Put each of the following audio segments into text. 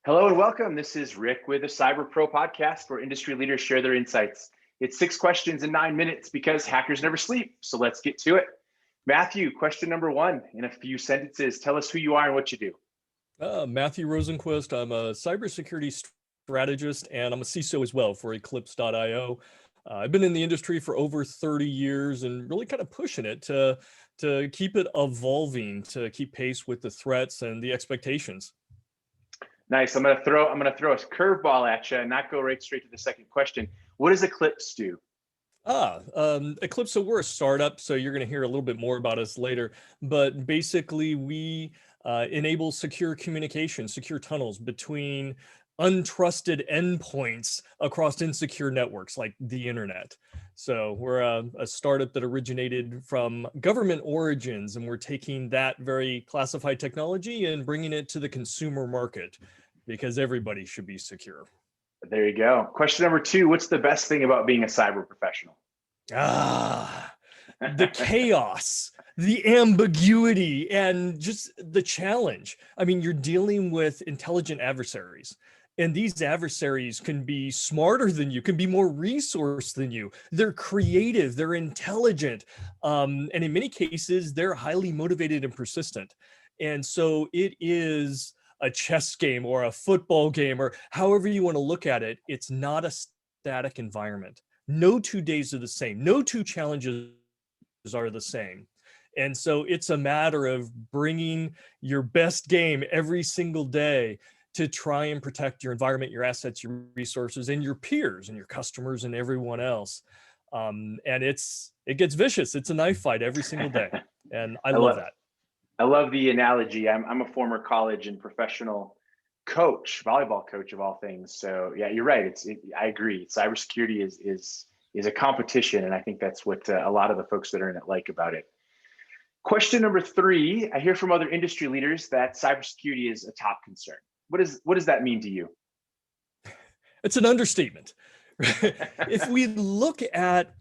Hello and welcome. This is Rick with the Cyber Pro podcast where industry leaders share their insights. It's 6 questions in 9 minutes because hackers never sleep. So let's get to it. Matthew, question number 1 in a few sentences. Tell us who you are and what you do. Matthew Rosenquist. I'm a cybersecurity strategist and I'm a CISO as well for Eclipse.io. I've been in the industry for over 30 years and really kind of pushing it to keep it evolving, to keep pace with the threats and the expectations. Nice. I'm gonna throw a curveball at you and not go right straight to the second question. What does Eclipse do? Eclipse, so we're a startup, so you're going to hear a little bit more about us later. But basically, we enable secure communication, secure tunnels between untrusted endpoints across insecure networks like the internet. So we're a startup that originated from government origins, and we're taking that very classified technology and bringing it to the consumer market because everybody should be secure. There you go. Question number 2, what's the best thing about being a cyber professional? The chaos, the ambiguity, and just the challenge. I mean, you're dealing with intelligent adversaries, and these adversaries can be smarter than you, can be more resourced than you. They're creative, they're intelligent, and in many cases, they're highly motivated and persistent. And so it is a chess game or a football game or however you want to look at it. It's not a static environment. No 2 days are the same. No 2 challenges are the same. And so it's a matter of bringing your best game every single day to try and protect your environment, your assets, your resources, and your peers and your customers and everyone else. And it gets vicious. It's a knife fight every single day. And I love that. I love the analogy. I'm a former college and professional coach, volleyball coach of all things. So yeah, you're right. I agree. Cybersecurity is a competition, and I think that's what a lot of the folks that are in it like about it. Question number 3: I hear from other industry leaders that cybersecurity is a top concern. What does that mean to you? It's an understatement. If we look at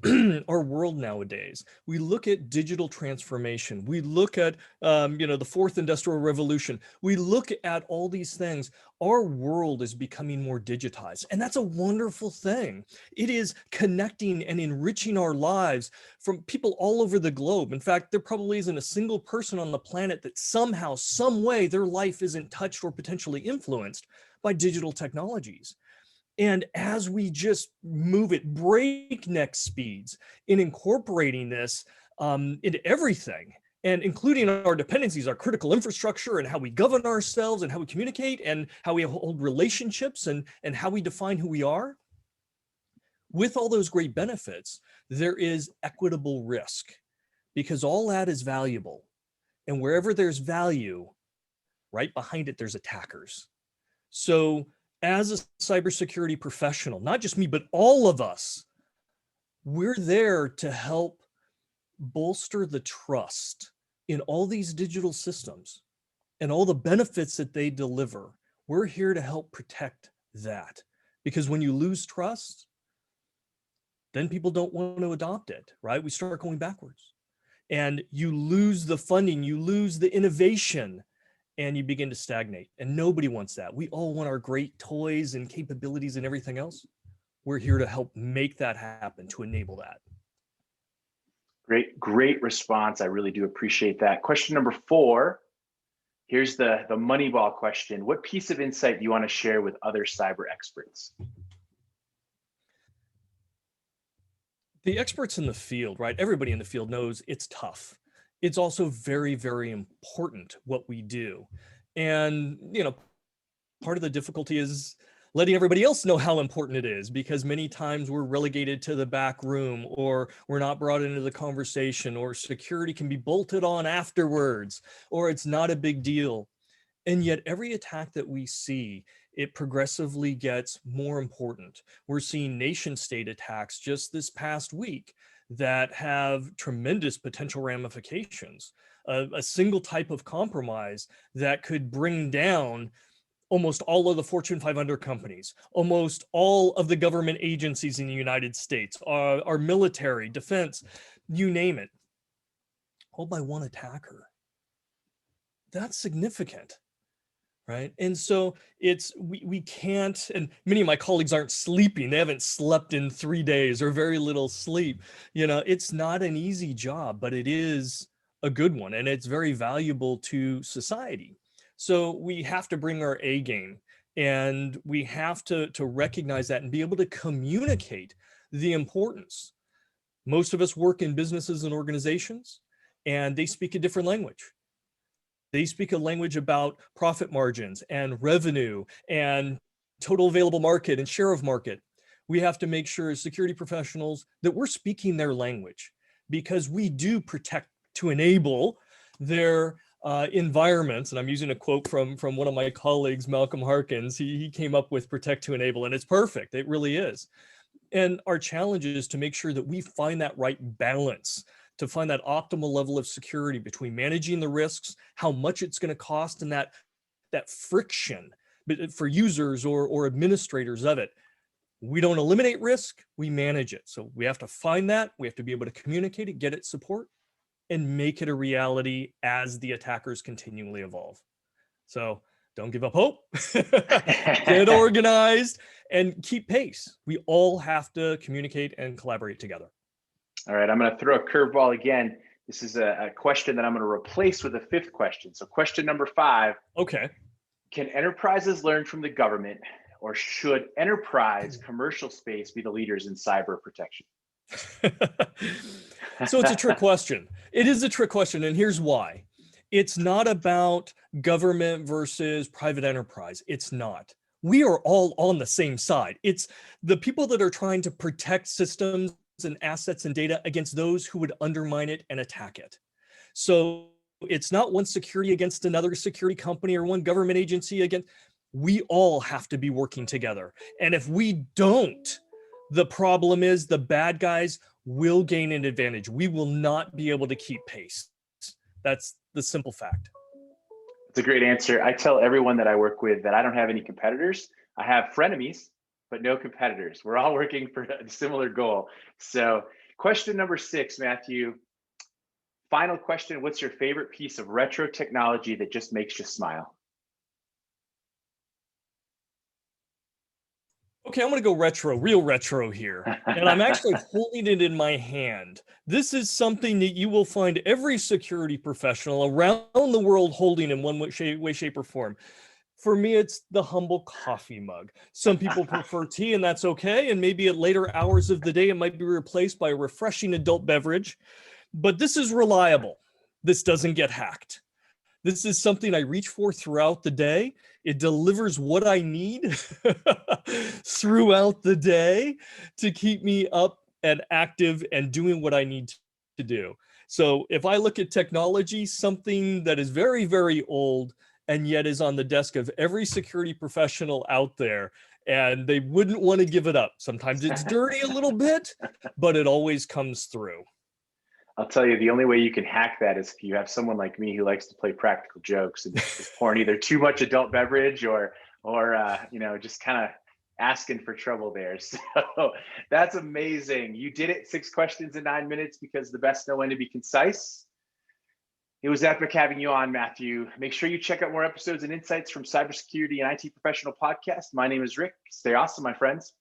our world nowadays, we look at digital transformation, we look at the fourth industrial revolution, we look at all these things. Our world is becoming more digitized, and that's a wonderful thing. It is connecting and enriching our lives from people all over the globe. In fact, there probably isn't a single person on the planet that somehow, some way, their life isn't touched or potentially influenced by digital technologies. And as we just move at breakneck speeds in incorporating this into everything, and including our dependencies, our critical infrastructure, and how we govern ourselves and how we communicate and how we hold relationships and how we define who we are, with all those great benefits, there is equitable risk because all that is valuable. And wherever there's value, right behind it, there's attackers. So as a cybersecurity professional, not just me, but all of us, we're there to help bolster the trust in all these digital systems and all the benefits that they deliver. We're here to help protect that, because when you lose trust, then people don't want to adopt it, right? We start going backwards and you lose the funding, you lose the innovation, and you begin to stagnate. And nobody wants that. We all want our great toys and capabilities and everything else. We're here to help make that happen, to enable that. Great response. I really do appreciate that. Question number 4. Here's the Moneyball question. What piece of insight do you want to share with other cyber experts? The experts in the field, right? Everybody in the field knows it's tough. It's also very, very important what we do. And, part of the difficulty is letting everybody else know how important it is, because many times we're relegated to the back room, or we're not brought into the conversation, or security can be bolted on afterwards, or it's not a big deal. And yet every attack that we see, it progressively gets more important. We're seeing nation state attacks just this past week that have tremendous potential ramifications. A single type of compromise that could bring down almost all of the Fortune 500 companies, almost all of the government agencies in the United States, our military, defense, you name it, all by one attacker. That's significant. right? And so we can't, and many of my colleagues aren't sleeping. They haven't slept in 3 days or very little sleep. It's not an easy job, but it is a good one, and it's very valuable to society. So we have to bring our A game, and we have to recognize that and be able to communicate the importance. Most of us work in businesses and organizations, and they speak a different language. They speak a language about profit margins and revenue and total available market and share of market. We have to make sure as security professionals that we're speaking their language, because we do protect to enable their environments. And I'm using a quote from one of my colleagues, Malcolm Harkins. He came up with protect to enable, and it's perfect. It really is. And our challenge is to make sure that we find that right balance, to find that optimal level of security between managing the risks, how much it's going to cost, and that friction for users or administrators of it. We don't eliminate risk, we manage it. So we have to find that, we have to be able to communicate it, get it support, and make it a reality as the attackers continually evolve. So don't give up hope, get organized, and keep pace. We all have to communicate and collaborate together. All right, I'm going to throw a curveball again. This is a question that I'm going to replace with a fifth question. So question number 5. Okay. Can enterprises learn from the government, or should enterprise commercial space be the leaders in cyber protection? So it's a trick question. It is a trick question, and here's why. It's not about government versus private enterprise. It's not. We are all on the same side. It's the people that are trying to protect systems and assets and data against those who would undermine it and attack it. So it's not one security against another security company or one government agency against. We all have to be working together. And if we don't, the problem is the bad guys will gain an advantage. We will not be able to keep pace. That's the simple fact. It's a great answer. I tell everyone that I work with that I don't have any competitors. I have frenemies, but no competitors. We're all working for a similar goal. So question number 6, Matthew. Final question. What's your favorite piece of retro technology that just makes you smile? Okay, I'm going to go retro, real retro here. And I'm actually holding it in my hand. This is something that you will find every security professional around the world holding in one way, shape, or form. For me, it's the humble coffee mug. Some people prefer tea, and that's okay. And maybe at later hours of the day, it might be replaced by a refreshing adult beverage. But this is reliable. This doesn't get hacked. This is something I reach for throughout the day. It delivers what I need throughout the day to keep me up and active and doing what I need to do. So if I look at technology, something that is very, very old and yet is on the desk of every security professional out there, and they wouldn't want to give it up. Sometimes it's dirty a little bit, but it always comes through. I'll tell you, the only way you can hack that is if you have someone like me who likes to play practical jokes and just pouring either too much adult beverage or just kind of asking for trouble there. So that's amazing. You did it 6 questions in 9 minutes because the best know when to be concise. It was epic having you on, Matthew. Make sure you check out more episodes and insights from Cybersecurity and IT Professional Podcast. My name is Rick. Stay awesome, my friends.